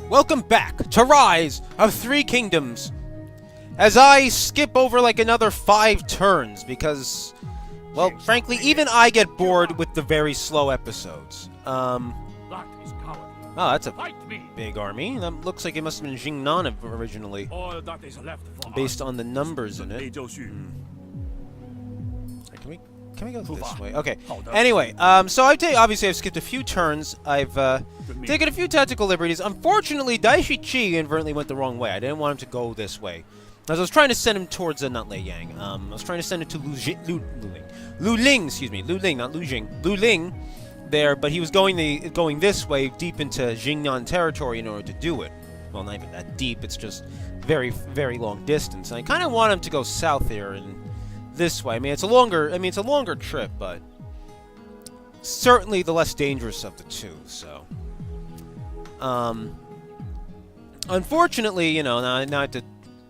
Welcome back to Rise of Three Kingdoms. As I skip over like another 5 turns because, well, frankly, even I get bored with the very slow episodes. Oh, that's a big army. That looks like it must have been Jingnan originally, based on the numbers in it. Can we go this way? Okay. Anyway, so obviously I've skipped a few turns. I've taken a few tactical liberties. Unfortunately, Daishi Chi inadvertently went the wrong way. I didn't want him to go this way. As I was trying to send him towards not Lei Yang. I was trying to send it to Lu Ling, excuse me, Lu Ling, not Lu Jing. Lu Ling there, but he was going this way deep into Jingnan territory in order to do it. Well, not even that deep. It's just very, very long distance. And I kind of want him to go south here and this way. I mean, it's a longer trip, but certainly the less dangerous of the two. So, unfortunately, you know, now I have to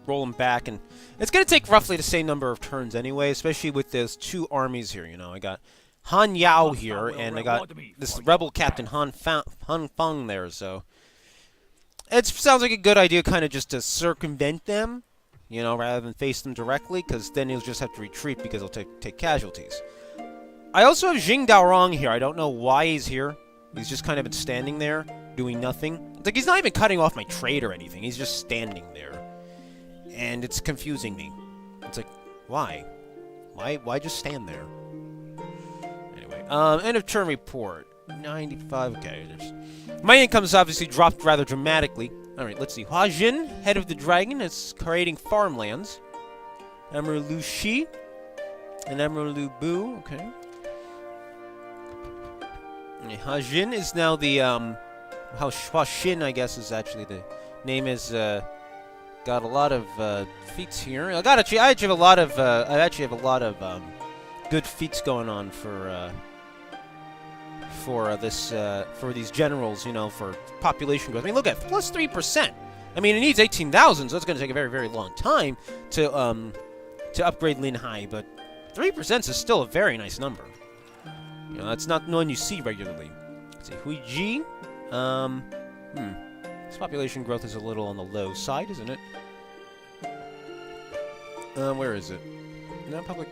roll him back, and it's going to take roughly the same number of turns anyway, especially with those 2 armies here. You know, I got Han Yao here, and I got this rebel captain Han Feng there. So, it sounds like a good idea, kind of just to circumvent them. You know, rather than face them directly, because then he'll just have to retreat because he'll take casualties. I also have Jing Daorong here. I don't know why he's here. He's just kind of been standing there, doing nothing. It's like he's not even cutting off my trade or anything. He's just standing there. And it's confusing me. It's like, why? Why just stand there? Anyway, end of turn report. 95, okay. My income's obviously dropped rather dramatically. Alright, let's see. Hua Jin, head of the dragon, is creating farmlands. Emperor Lu Shi and Emperor Lu Bu, okay. Hua Jin is now the, Hua Xin, I guess, is actually the name is, got a lot of, feats here. I actually have a lot of, good feats going on for these generals, you know, for population growth. I mean, look at plus 3%. I mean, it needs 18,000, so it's going to take a very, very long time to upgrade Lin Hai, but 3% is still a very nice number. You know, that's not one you see regularly. Let's see, Hui Ji. This population growth is a little on the low side, isn't it? Where is it? No public.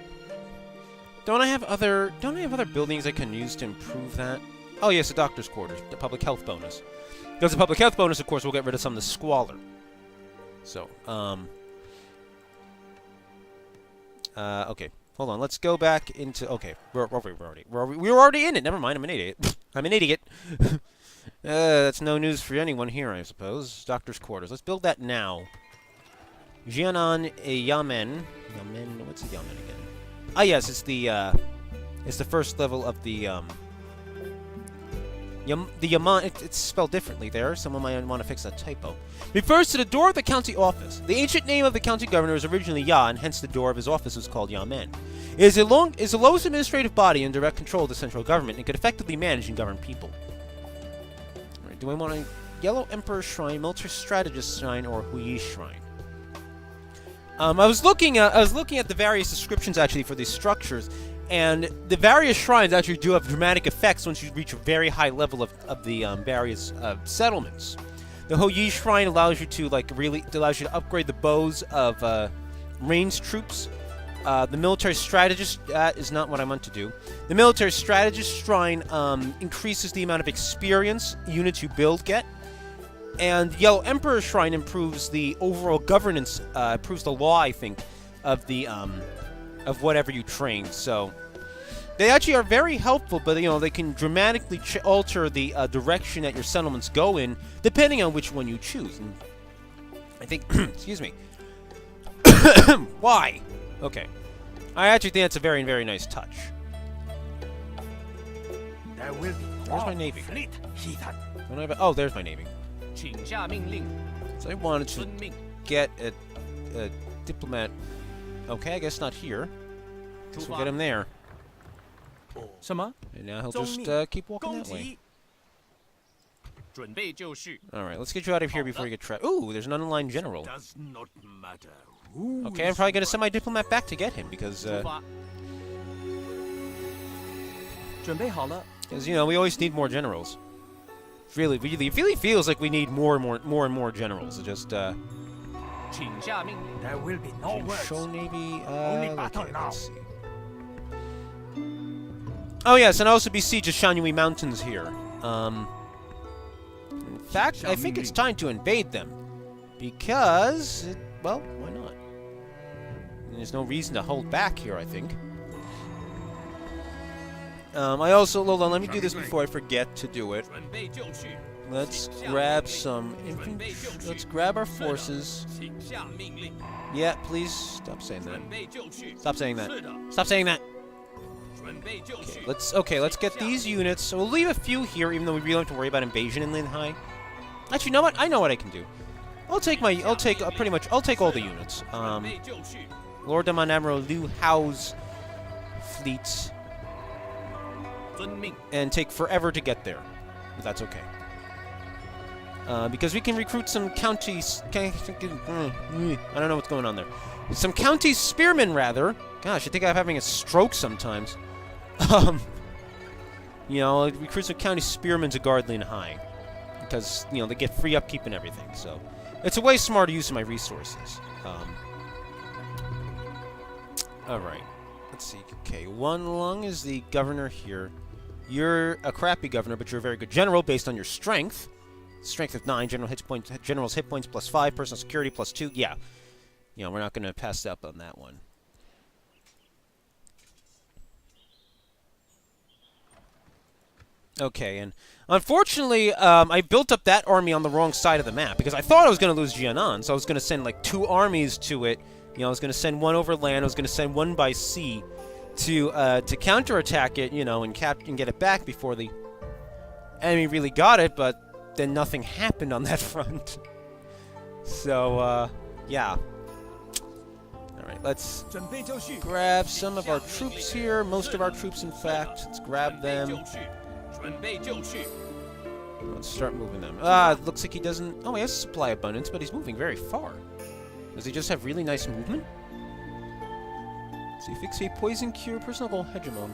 Don't I have other buildings I can use to improve that? Oh yes, the doctor's quarters, the public health bonus. Because the public health bonus, of course, will get rid of some of the squalor. So, okay, hold on. Let's go back into. Okay, we're already in it. Never mind. I'm an idiot. I'm an idiot. That's no news for anyone here, I suppose. Doctor's quarters. Let's build that now. Jianan Yamen. Yamen. What's a Yamen again? Ah, yes, it's the first level of the Yaman. It's spelled differently there. Someone might want to fix that typo. Refers to the door of the county office. The ancient name of the county governor was originally Ya, and hence the door of his office was called Yamen. It is the lowest administrative body in direct control of the central government and could effectively manage and govern people. All right, do I want a Yellow Emperor Shrine, Military Strategist Shrine, or Huyi Shrine? I was looking at the various descriptions actually for these structures, and the various shrines actually do have dramatic effects once you reach a very high level of the various settlements. The Hoyi Shrine allows you to upgrade the bows of ranged troops. The Military Strategist, that is not what I meant to do. The Military Strategist Shrine increases the amount of experience units you build get. And Yellow Emperor Shrine improves the overall governance, improves the law, I think, of the of whatever you train. So they actually are very helpful, but you know they can dramatically alter the direction that your settlements go in, depending on which one you choose. And I think, excuse me, why? Okay, I actually think that's a very, very nice touch. Where's my navy? Oh, there's my navy. So I wanted to get a diplomat. Okay, I guess not here. So we'll get him there. And now he'll just keep walking that way. Alright, let's get you out of here before you get trapped. Ooh, there's an unaligned general. Okay, I'm probably going to send my diplomat back to get him because, you know, we always need more generals. Really, it really feels like we need more and more generals. It just, There will be no words. Show Navy, Only battle okay, now. let's see. Oh yes, and also besiege the Shanyue Mountains here. In fact, I think it's time to invade them. Because, well, why not? And there's no reason to hold back here, I think. I also, hold on, let me do this before I forget to do it. Let's grab some infantry. Let's grab our forces. Yeah, please stop saying that. Stop saying that. Stop saying that. Okay, let's get these units. So we'll leave a few here, even though we really don't have to worry about invasion in Lin Hai. Actually, you know what? I know what I can do. I'll take all the units. Lord Daman Admiral Liu Hao's fleets. And take forever to get there. But that's okay. Because we can recruit some counties. I don't know what's going on there. Some county spearmen, rather. Gosh, I think I'm having a stroke sometimes. You know, recruit some county spearmen to guard Lin Hai. Because, you know, they get free upkeep and everything, so. It's a way smarter use of my resources. Alright. Let's see. Okay, Wan Lung is the governor here. You're a crappy governor, but you're a very good general based on your strength. Strength of 9, general's hit points plus 5, personal security plus 2. Yeah. You know, we're not going to pass up on that one. Okay, and unfortunately, I built up that army on the wrong side of the map, because I thought I was going to lose Jianan, so I was going to send, like, 2 armies to it. You know, I was going to send one over land, I was going to send one by sea to counterattack it, you know, and get it back before the enemy really got it, but then nothing happened on that front. So, yeah. Alright, let's grab some of our troops here, most of our troops, in fact. Let's grab them. Let's start moving them. It looks like he doesn't... Oh, he has supply abundance, but he's moving very far. Does he just have really nice movement? Let's see, fixate, poison cure, personal goal, hegemon.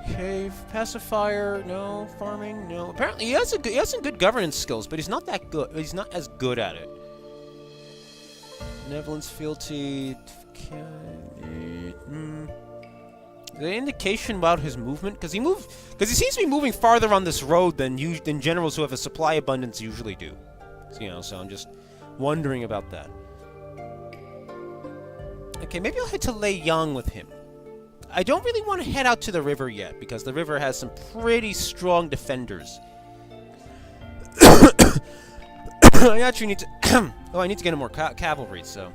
Okay, pacifier, no. Farming, no. Apparently, he has some good governance skills, but he's not that good. He's not as good at it. Benevolence, fealty... The indication about his movement, because he seems to be moving farther on this road than generals who have a supply abundance usually do. So, you know, so I'm just wondering about that. Okay, maybe I'll head to Leiyang with him. I don't really want to head out to the river yet, because the river has some pretty strong defenders. I actually need to... oh, I need to get more cavalry, so...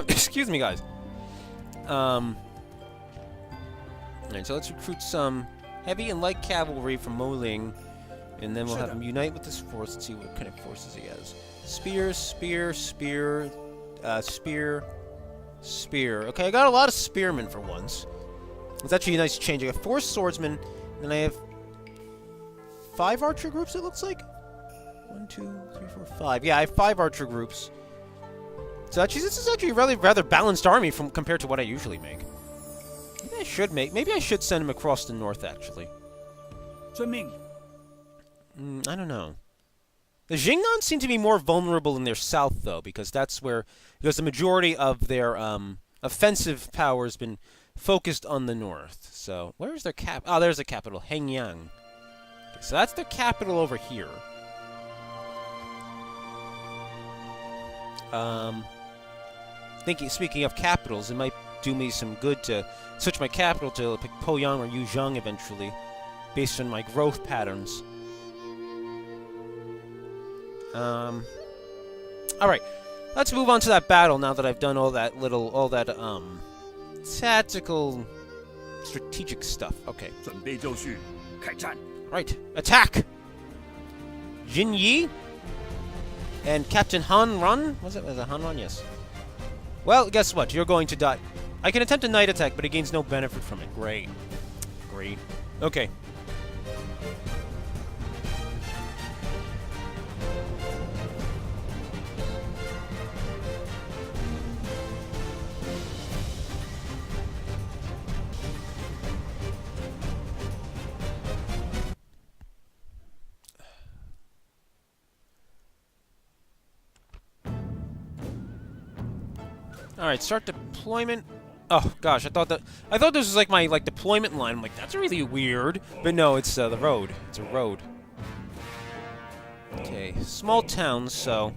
Excuse me, guys. Alright, so let's recruit some heavy and light cavalry from Moling, and then we'll have him unite with this force. Let's see what kind of forces he has. Spear, spear, spear, spear, spear. Okay, I got a lot of spearmen for once. It's actually a nice change. I got 4 swordsmen, and I have 5 archer groups, it looks like? 1, 2, 3, 4, 5. Yeah, I have 5 archer groups. So actually, this is actually a rather balanced army compared to what I usually make. Maybe I should send him across the north, actually. I don't know. The Jingnan seem to be more vulnerable in their south, though, because the majority of their offensive power has been focused on the north. So, where is their cap? Oh, there's the capital, Hengyang. Okay, so that's their capital over here. Speaking of capitals, it might do me some good to switch my capital to pick Poyang or Yuzhong eventually, based on my growth patterns. Alright, let's move on to that battle now that I've done all that tactical, strategic stuff. Okay. Right, attack! Jin Yi and Captain Han Run? Was it Han Run? Yes. Well, guess what? You're going to die. I can attempt a night attack, but it gains no benefit from it. Great. Great. Okay. All right, start deployment. Oh gosh, I thought this was like my deployment line. I'm like, that's really weird, but no, it's the road. It's a road. Okay, small towns, so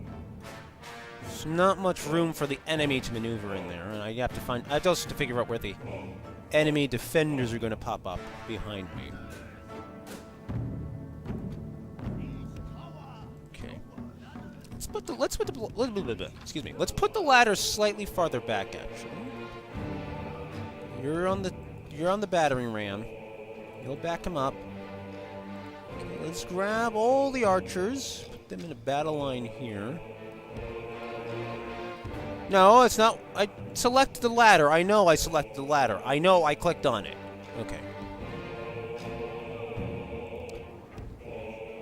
there's not much room for the enemy to maneuver in there, and I have to figure out where the enemy defenders are going to pop up behind me. Okay, let's put the ladder slightly farther back. Actually, you're on the battering ram. You'll back him up. Okay, let's grab all the archers, put them in a battle line here. No, it's not. I select the ladder. I know I selected the ladder. I know I clicked on it. Okay.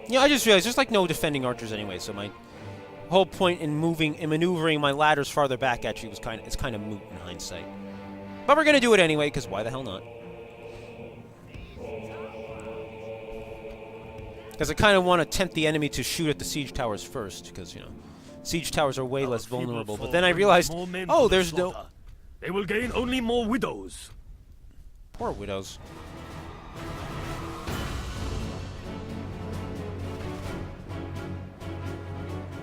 Yeah, I just realized there's like no defending archers anyway, so my whole point in maneuvering my ladders farther back actually was kind of moot in hindsight. But we're gonna do it anyway, because why the hell not? Because I kind of want to tempt the enemy to shoot at the siege towers first, because, you know, siege towers are way less vulnerable. But then I realized, oh, there's no... They will gain only more widows. Poor widows.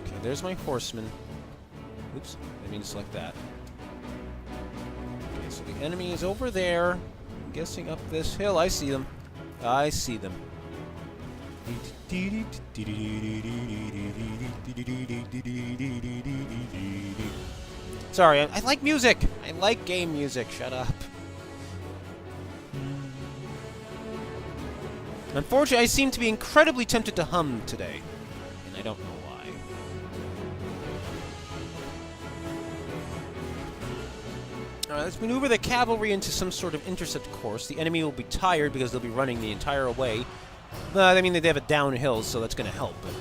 Okay, there's my horsemen. Oops, I mean to select that. Okay, so the enemy is over there. I'm guessing up this hill. I see them. I see them. Sorry, I like music. I like game music. Shut up. Unfortunately, I seem to be incredibly tempted to hum today, and I don't know why. Alright, let's maneuver the cavalry into some sort of intercept course. The enemy will be tired because they'll be running the entire way. I mean, they have a downhill, so that's going to help, but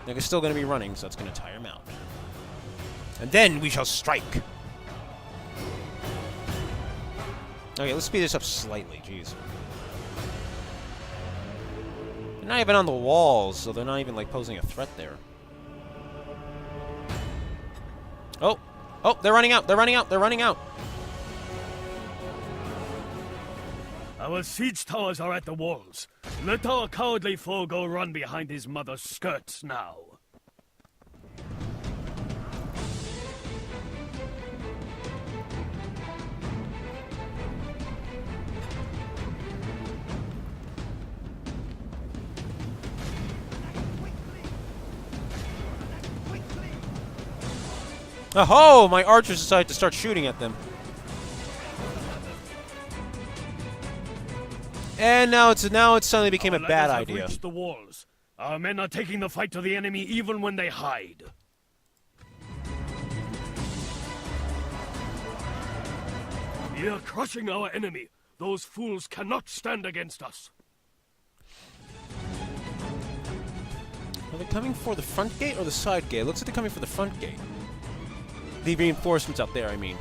they're still going to be running, so that's going to tire them out. And then we shall strike. Okay, let's speed this up slightly, jeez. They're not even on the walls, so they're not even, like, posing a threat there. Oh! Oh, they're running out! They're running out! They're running out! Our siege towers are at the walls. Let our cowardly foe go run behind his mother's skirts now. Oh, my archers decided to start shooting at them. And now it suddenly became a bad idea. Reached the walls. Our men are taking the fight to the enemy even when they hide. We are crushing our enemy. Those fools cannot stand against us. Are they coming for the front gate or the side gate? It looks like they're coming for the front gate. The reinforcements out there, I mean.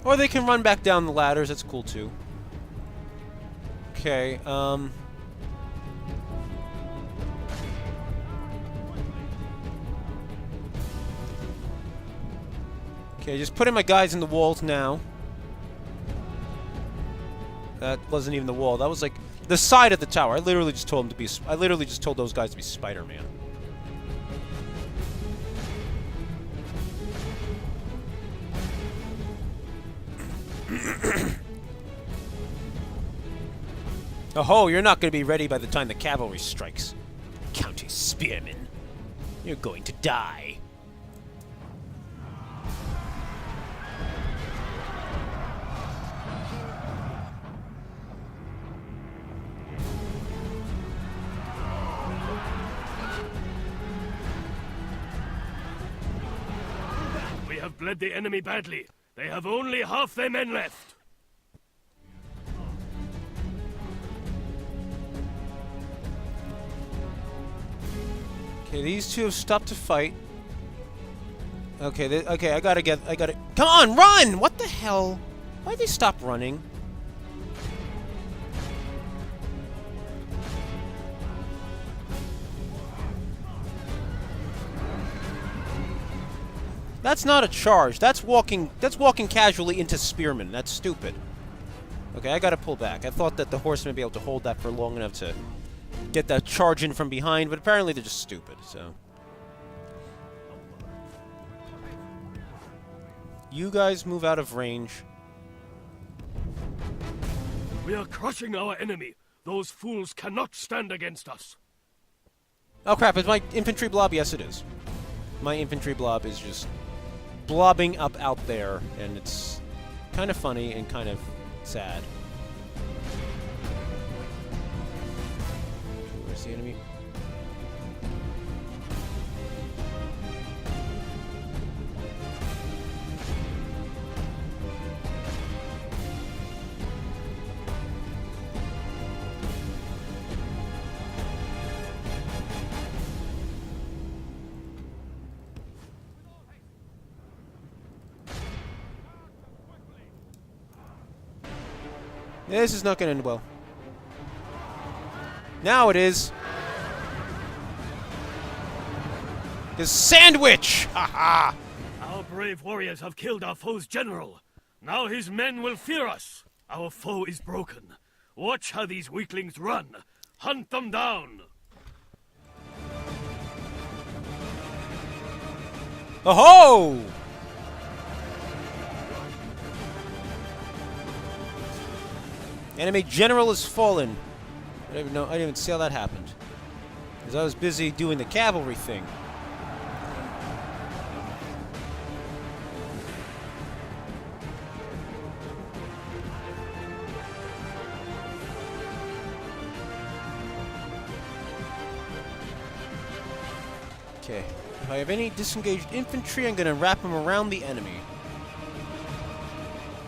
Or they can run back down the ladders, that's cool too. Okay, okay, just putting my guys in the walls now. That wasn't even the wall, that was like the side of the tower. I literally just told those guys to be Spider-Man. Oh, you're not going to be ready by the time the cavalry strikes. County Spearman. You're going to die. outbled the enemy badly. They have only half their men left. Okay, these two have stopped to fight. Okay, okay, I gotta... Come on, run! What the hell? Why'd they stop running? That's not a charge. That's walking casually into spearmen. That's stupid. Okay, I gotta pull back. I thought that the horsemen would be able to hold that for long enough to get that charge in from behind, but apparently they're just stupid, so... You guys move out of range. We are crushing our enemy. Those fools cannot stand against us. Oh crap, is my infantry blob? Yes, it is. My infantry blob is just blobbing up out there, and it's kind of funny and kind of sad. Where's the enemy? This is not going to end well. Now it is. His sandwich! Ha Our brave warriors have killed our foe's general. Now his men will fear us. Our foe is broken. Watch how these weaklings run. Hunt them down. Oh-ho! Enemy general has fallen. I didn't even see how that happened. Because I was busy doing the cavalry thing. Okay. If I have any disengaged infantry, I'm going to wrap them around the enemy.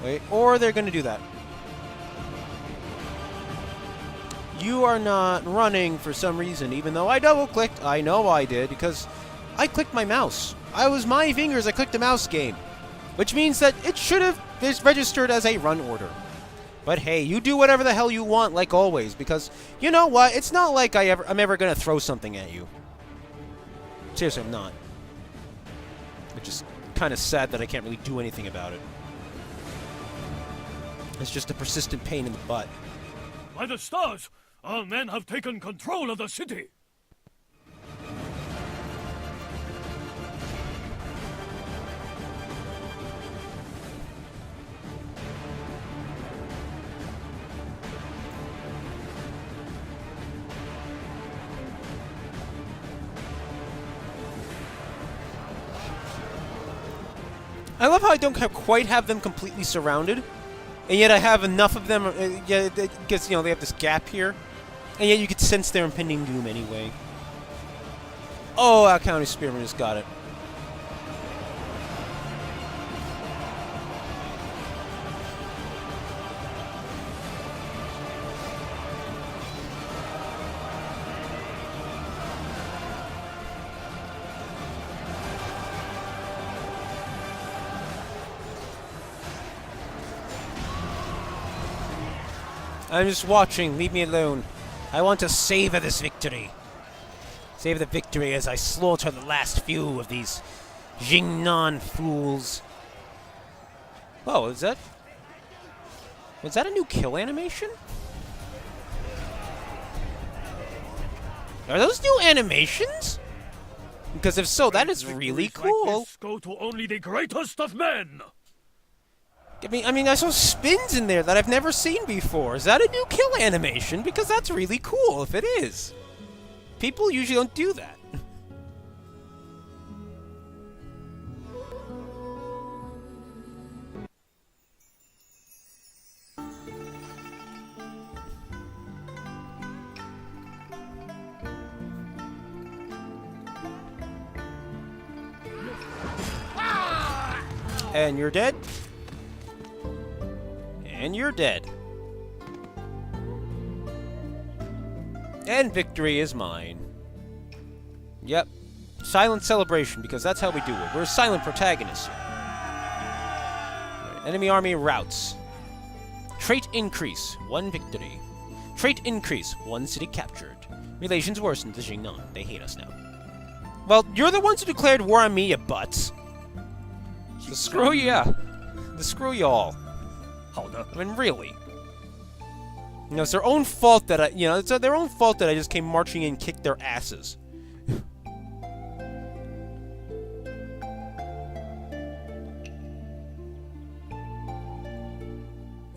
Wait, or they're going to do that. You are not running for some reason, even though I double-clicked. I know I did, because I clicked my mouse. I was my fingers, I clicked the mouse game. Which means that it should have registered as a run order. But hey, you do whatever the hell you want, like always, because you know what? It's not like I'm ever going to throw something at you. Seriously, I'm not. Which is kind of sad that I can't really do anything about it. It's just a persistent pain in the butt. By the stars! Our men have taken control of the city! I love how I don't quite have them completely surrounded, and yet I have enough of them, yeah, because, you know, they have this gap here, and yet you could sense their impending doom anyway. Oh, our county spearman just got it. I'm just watching. Leave me alone. I want to savor this victory. Savor the victory as I slaughter the last few of these Jingnan fools. Oh, is that... Was that a new kill animation? Are those new animations? Because if so, that is really cool. Like this go to only the greatest of men! I mean, I saw spins in there that I've never seen before. Is that a new kill animation? Because that's really cool if it is. People usually don't do that. And you're dead. And you're dead. And victory is mine. Yep. Silent celebration, because that's how we do it. We're silent protagonists here. Right. Enemy army routes. Trait increase, 1 victory. Trait increase, 1 city captured. Relations worsened with Jingnan. They hate us now. Well, you're the ones who declared war on me, you butts. So screw ya. Screw y'all. I mean, really. You know, it's their own fault that it's their own fault that I just came marching in and kicked their asses.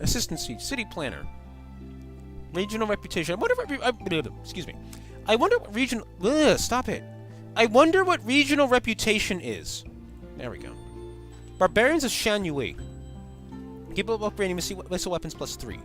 Assistant seat, city planner. Regional reputation. I wonder what excuse me. I wonder what regional stop it. I wonder what regional reputation is. There we go. Barbarians of Shanyue. Keep up upgrading missile weapons +3.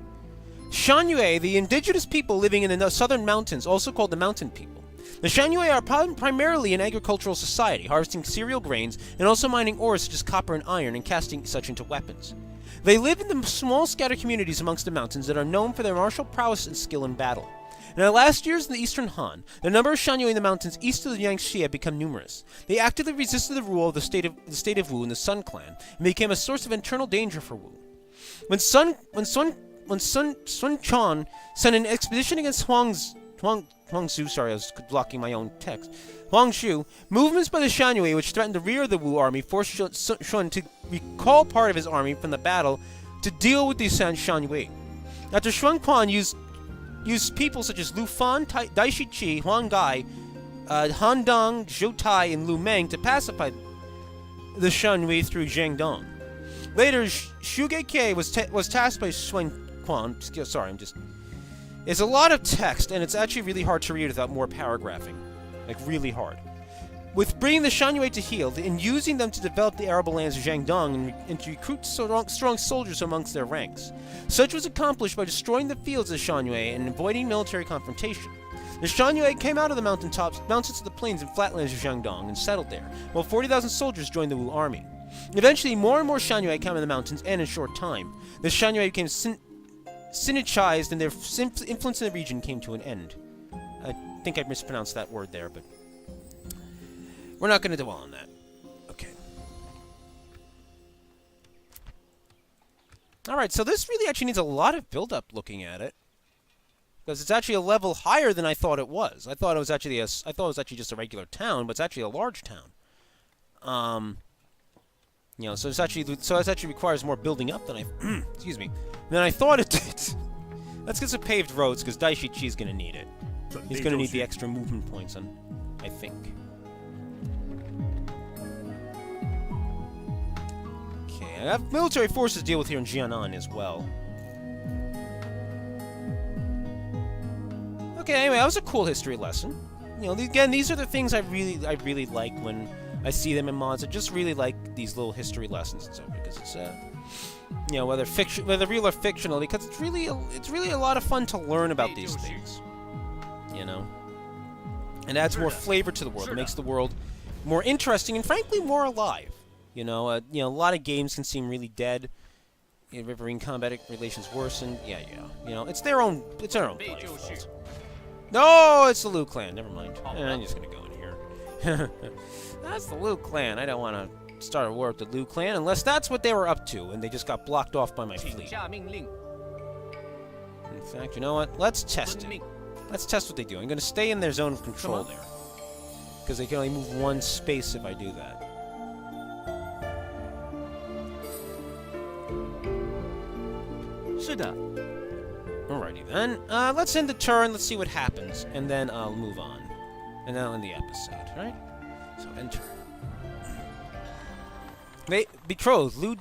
Shanyue, the indigenous people living in the southern mountains, also called the mountain people. The Shanyue are primarily an agricultural society, harvesting cereal grains and also mining ores such as copper and iron and casting such into weapons. They live in the small scattered communities amongst the mountains that are known for their martial prowess and skill in battle. In the last years in the Eastern Han, the number of Shanyue in the mountains east of the Yangtze have become numerous. They actively resisted the rule of the state of Wu and the Sun Clan, and became a source of internal danger for Wu. When Sun Quan sent an expedition against Huangzu, sorry, I was blocking my own text. Huangzhou, movements by the Shanyue which threatened the rear of the Wu army forced Shun to recall part of his army from the battle to deal with the Shanyue. After Sun Quan used people such as Lu Fan, Dai Shiqi, Huang Gai, Han Dong, Zhou Tai, and Lu Meng to pacify the Shanyue through Jiangdong. Later, Xu Geike was tasked by Sun Quan. Sorry, it's a lot of text, and it's actually really hard to read without more paragraphing. Like, really hard. With bringing the Shanyue to heel, and using them to develop the arable lands of Jiangdong and to recruit strong soldiers amongst their ranks. Such was accomplished by destroying the fields of Shanyue and avoiding military confrontation. The Shanyue came out of the mountains to the plains and flatlands of Jiangdong and settled there, while 40,000 soldiers joined the Wu army. Eventually, more and more Shanyue came in the mountains, and in short time, the Shanyue became Sinachized, and their influence in the region came to an end. I think I mispronounced that word there, but we're not going to dwell on that. Okay. Alright, so this really actually needs a lot of build-up looking at it. Because it's actually a level higher than I thought it was. I thought it was actually just a regular town, but it's actually a large town. You know, so it actually requires more building up than excuse me, than I thought it did. Let's get some paved roads, because Daishichi is going to need it. He's going to need the extra movement points, I think. Okay, I have military forces to deal with here in Jianan as well. Okay, anyway, that was a cool history lesson. You know, again, these are the things I really like when I see them in mods. I just really like these little history lessons and stuff, because it's you know, whether real or fictional, because it's really a lot of fun to learn about these things. You know, and adds more flavor to the world. It makes the world more interesting and, frankly, more alive. You know, a lot of games can seem really dead. Riverine combat relations worsen. Yeah. You know, it's their own bloody fault. No, it's the Liu clan. Never mind. I'm just gonna go in here. That's the Liu clan. I don't want to start a war with the Liu clan unless that's what they were up to, and they just got blocked off by my fleet. In fact, you know what? Let's test it. Let's test what they do. I'm going to stay in their zone of control there, because they can only move one space if I do that. Alrighty then. Let's end the turn. Let's see what happens, and then I'll move on, and then I'll end the episode. Right? So enter. Betrothed Liu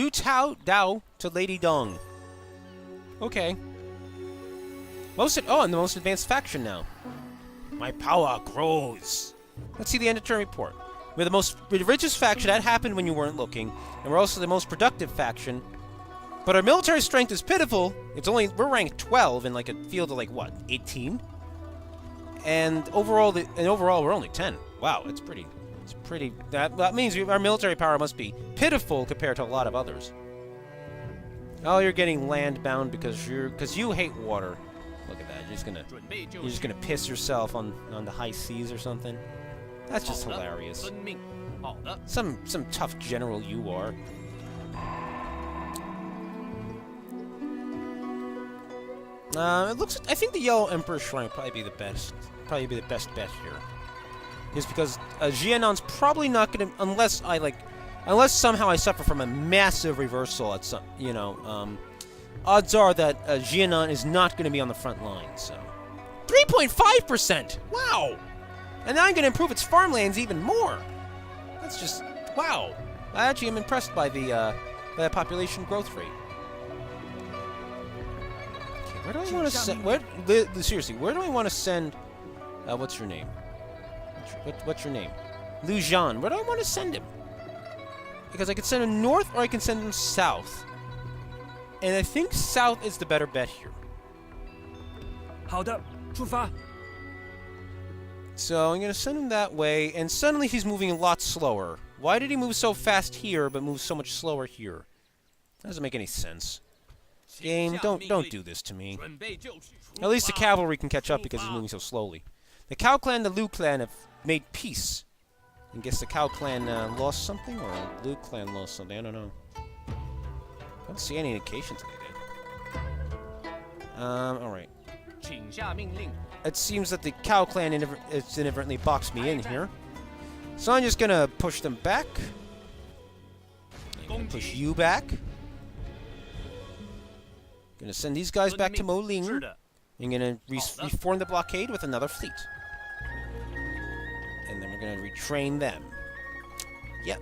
Tao Dao to Lady Dong. Okay. And the most advanced faction now. My power grows. Let's see the end of turn report. We're the richest faction. That happened when you weren't looking, and we're also the most productive faction. But our military strength is pitiful. We're ranked 12 in like a field of like what, 18? And overall we're only 10. Wow, it's pretty It's pretty. That means our military power must be pitiful compared to a lot of others. Oh, you're getting land-bound because you hate water. Look at that. You're just gonna piss yourself on the high seas or something. That's just hilarious. Some tough general you are. It looks. I think the Yellow Emperor Shrine would probably be the best. Probably be the best bet here. Just because Jianan's probably not gonna, unless somehow I suffer from a massive reversal at some, odds are that Jianan is not gonna be on the front line. So, 3.5%. Wow. And now I'm gonna improve its farmlands even more. That's just wow. I actually am impressed by the population growth rate. Okay, where do I want to send? Seriously, where do I want to send? What's your name? What's your name? Liu Zhan. Where do I want to send him? Because I could send him north or I can send him south. And I think south is the better bet here. 好的，出发。 So I'm going to send him that way, and suddenly he's moving a lot slower. Why did he move so fast here, but move so much slower here? That doesn't make any sense. Game, don't do this to me. At least the cavalry can catch up because he's moving so slowly. The Cao Clan and the Liu Clan have made peace. I guess the Cao Clan lost something, or the Liu Clan lost something. I don't know. I don't see any indications that they did. Alright. It seems that the Cao Clan inadvertently boxed me in here. So I'm just gonna push them back. I'm gonna push you back. Gonna send these guys back to Moling. I'm gonna reform the blockade with another fleet. And then we're gonna retrain them. Yep.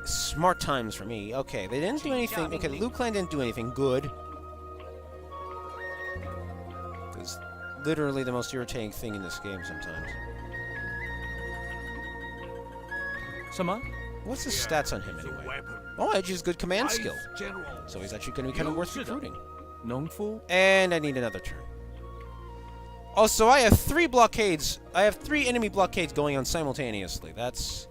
Smart times for me. Okay, they didn't do anything. Okay, the Liu Clan didn't do anything good. It's literally the most irritating thing in this game sometimes. 什么？ What's the stats on him anyway? Oh, Edge is good command skill. So he's actually going to be kind of worth recruiting. 农夫。 And I need another turn. Also, I have 3 blockades. I have 3 enemy blockades going on simultaneously. That's...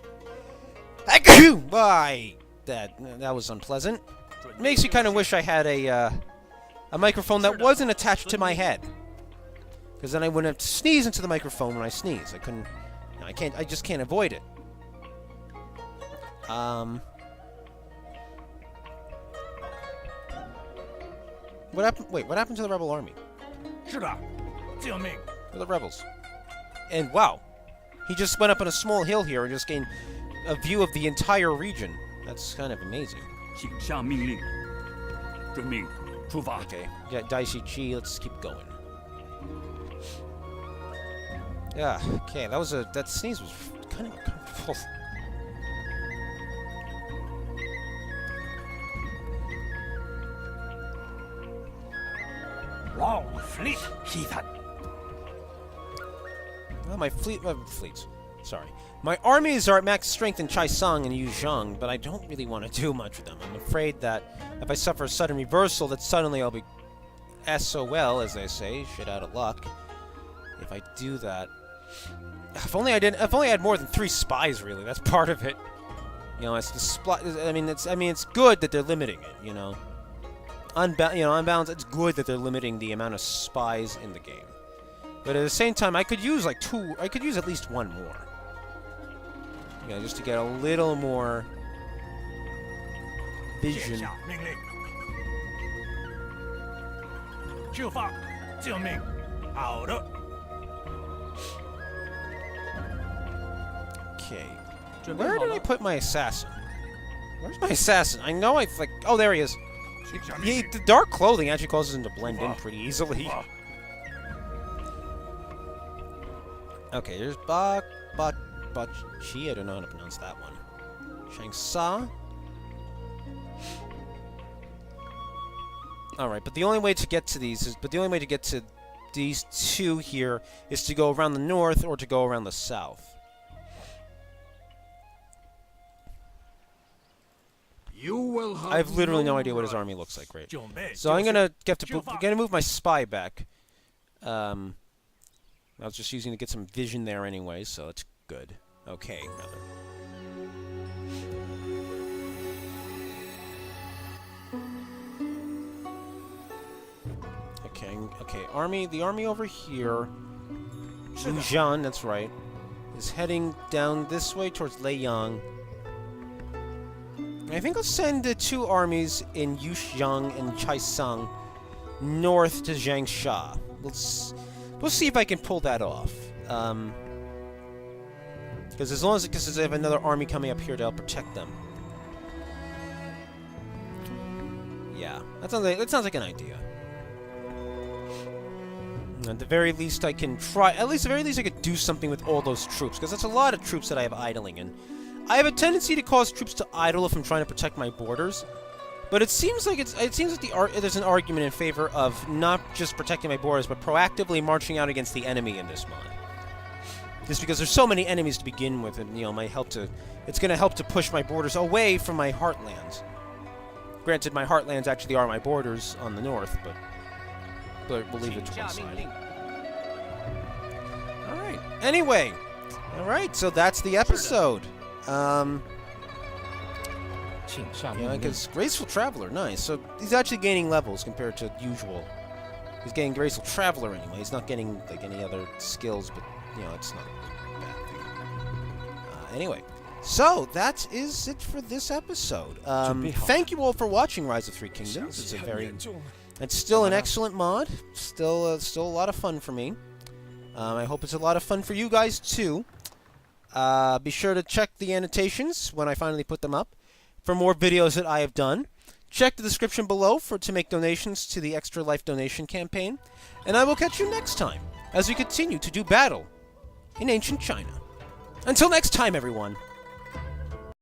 Why? That was unpleasant. Makes you kind of wish I had a microphone that wasn't attached to my head. Because then I wouldn't have to sneeze into the microphone when I sneeze. I couldn't... No, I just can't avoid it. What happened? Wait, what happened to the rebel army? 是的，救命！ Where are the rebels? And wow, he just went up on a small hill here and just gained a view of the entire region. That's kind of amazing. 请下命令。遵命，出发。 Okay, yeah, Dicey Chi, let's keep going. Yeah, okay, that sneeze was kind of uncomfortable. Wow, fleet, heathen. Well, my fleets. Sorry. My armies are at max strength in Chaisang and Yuzhong, but I don't really want to do much with them. I'm afraid that if I suffer a sudden reversal, that suddenly I'll be SOL, as they say, shit out of luck. If I do that, if only I had more than 3 spies. Really, that's part of it. You know, it's the it's good that they're limiting it. You know. On balance, it's good that they're limiting the amount of spies in the game. But at the same time, I could use like 2. I could use at least 1 more. You know, just to get a little more vision. 下命令。出发，救命！好的。 Okay. Where did I put my assassin? Where's my assassin? I know oh, there he is. The dark clothing actually causes him to blend in pretty easily. Okay, there's Chi. I don't know how to pronounce that one. Shangsa. All right, but the only way to get to these these 2 here is to go around the north or to go around the south. I have literally no idea what his army looks like, right? So I'm gonna move my spy back. I was just using to get some vision there anyway, so it's good. Okay, rather. Okay, army, the army over here, Wujian, that's right, is heading down this way towards Leiyang. I think I'll send the 2 armies in Yuxiang and Chaisang north to Jiangsha. We'll see if I can pull that off. Because as long as I have another army coming up here to help protect them. Yeah, that sounds like an idea. At the very least, I can try. At the very least, I could do something with all those troops, because that's a lot of troops that I have idling, and I have a tendency to cause troops to idle if I'm trying to protect my borders. But it seems like there's an argument in favor of not just protecting my borders, but proactively marching out against the enemy in this mod. Just because there's so many enemies to begin with, and it's going to help to push my borders away from my heartlands. Granted, my heartlands actually are my borders on the north, but we'll leave it to one side. All right. Anyway, all right. So that's the episode. Yeah, because Graceful Traveler, nice. So he's actually gaining levels compared to usual. He's getting Graceful Traveler anyway. He's not getting like any other skills, but it's not a bad thing. Anyway, so that is it for this episode. Thank you all for watching Rise of Three Kingdoms. It's still an excellent mod. Still a lot of fun for me. I hope it's a lot of fun for you guys too. Be sure to check the annotations when I finally put them up for more videos that I have done. Check the description below to make donations to the Extra Life donation campaign. And I will catch you next time as we continue to do battle in ancient China. Until next time, everyone.